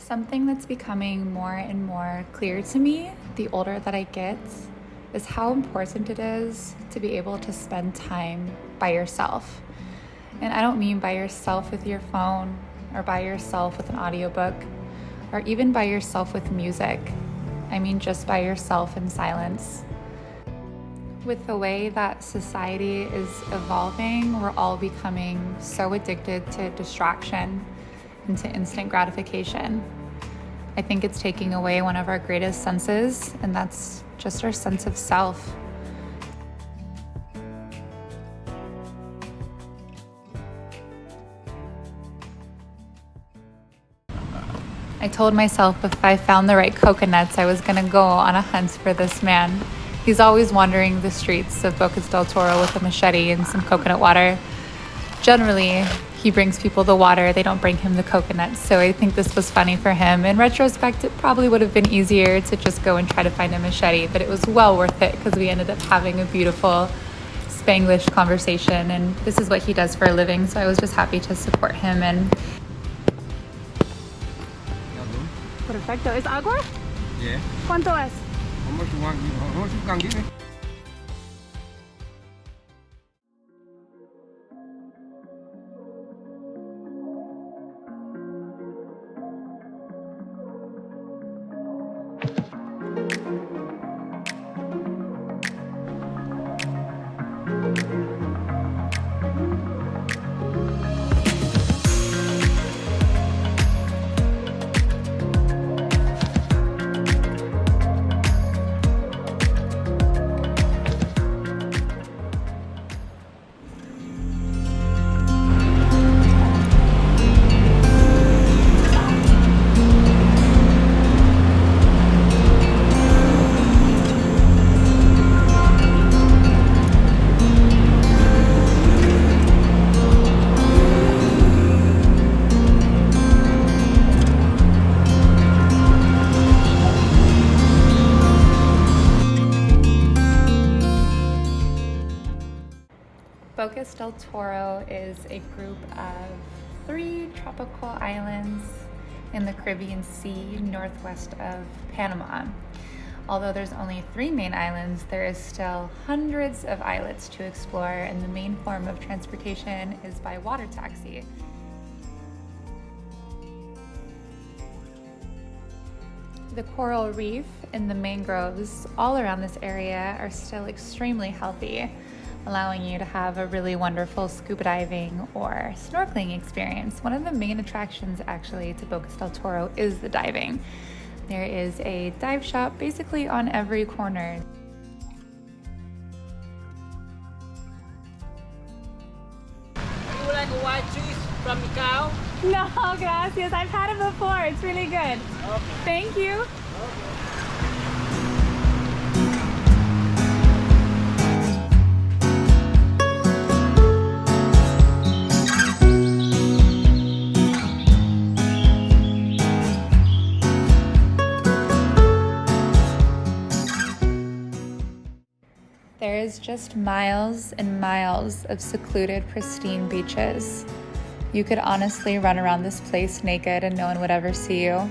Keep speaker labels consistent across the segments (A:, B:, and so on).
A: Something that's becoming more and more clear to me the older that I get is how important it is to be able to spend time by yourself. And I don't mean by yourself with your phone or by yourself with an audiobook or even by yourself with music. I mean just by yourself in silence. With the way that society is evolving, we're all becoming so addicted to distraction and to instant gratification. I think it's taking away one of our greatest senses, and that's just our sense of self. I told myself if I found the right coconuts, I was going to go on a hunt for this man. He's always wandering the streets of Bocas Del Toro with a machete and some coconut water. Generally, he brings people the water, they don't bring him the coconuts, so I think this was funny for him. In retrospect, it probably would have been easier to just go and try to find a machete, but it was well worth it because we ended up having a beautiful Spanglish conversation, and this is what he does for a living, so I was just happy to support him. And Perfecto. ¿Es agua?
B: Yeah.
A: ¿Cuánto es?
B: How much you want? How much you can give me?
A: Bocas del Toro is a group of 3 tropical islands in the Carribean Sea northwest of Panama. Although there's only 3 main islands, there is still hundreds of islets to explore, and the main form of transportation is by water taxi. The coral reef and the mangroves all around this area are still extremely healthy, allowing you to have a really wonderful scuba diving or snorkeling experience. One of the main attractions actually to Bocas del Toro is the diving. There is a dive shop basically on every corner.
C: You would like a white cheese from the cow?
A: No, gracias. I've had it before. It's really good.
C: Okay.
A: Thank you. There is just miles and miles of secluded, pristine beaches. You could honestly run around this place naked and no one would ever see you.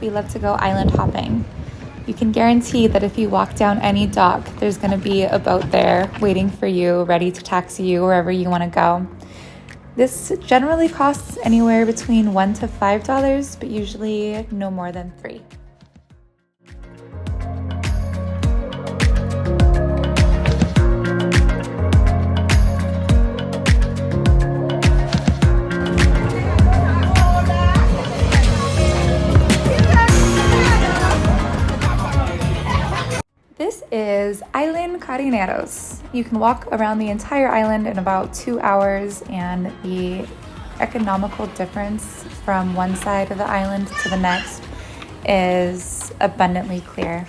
A: we love to go island hopping. You can guarantee that if you walk down any dock, there's going to be a boat there waiting for you, ready to taxi you wherever you want to go. This generally costs anywhere between $1 to $5, but usually no more than $3. This is Island Carineros. You can walk around the entire island in about 2 hours, and the economical difference from one side of the island to the next is abundantly clear.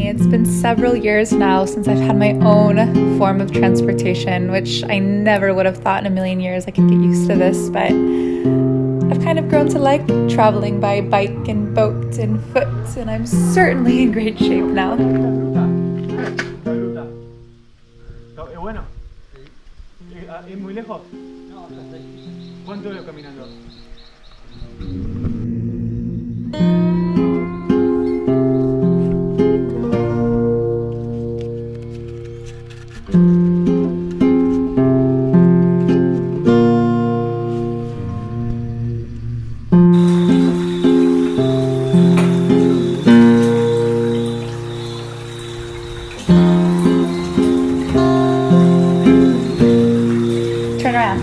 A: It's been several years now since I've had my own form of transportation, which I never would have thought in a million years I could get used to this, but I've kind of grown to like traveling by bike and boat and foot, and I'm certainly in great shape now.
D: Bueno, ¿es muy lejos? ¿Cuánto veo caminando?
A: Turn around.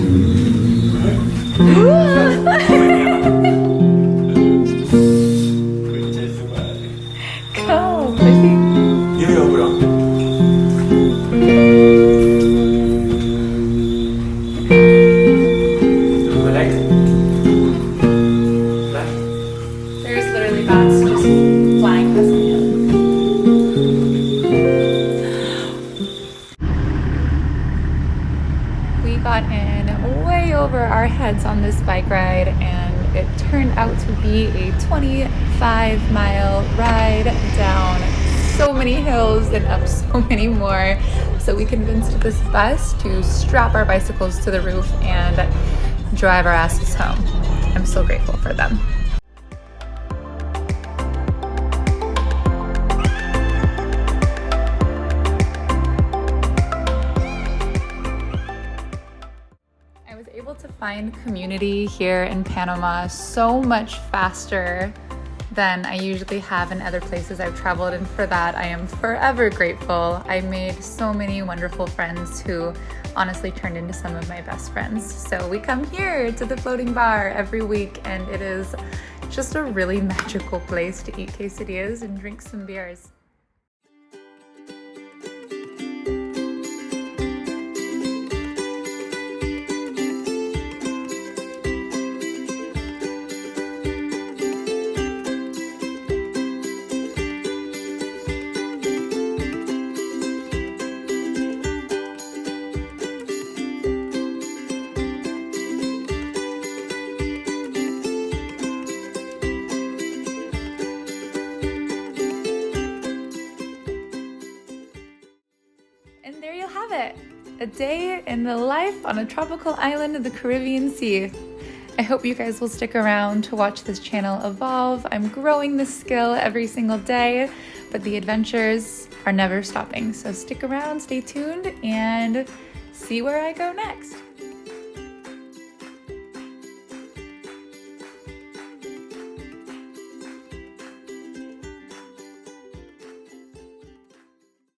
A: Go, baby.
D: Yo, bro.
A: There's literally bats just flying past me. We got in way over our heads on this bike ride, and it turned out to be a 25-mile ride down so many hills and up so many more. So we convinced this bus to strap our bicycles to the roof and drive our asses home. I'm so grateful for them. I was able to find community here in Panama so much faster than I usually have in other places I've traveled, and for that I am forever grateful. I made so many wonderful friends who honestly turned into some of my best friends. So we come here to the floating bar every week, and it is just a really magical place to eat quesadillas and drink some beers. And there you have it, a day in the life on a tropical island of the Caribbean Sea. I hope you guys will stick around to watch this channel evolve. I'm growing this skill every single day, but the adventures are never stopping. So stick around, stay tuned, and see where I go next.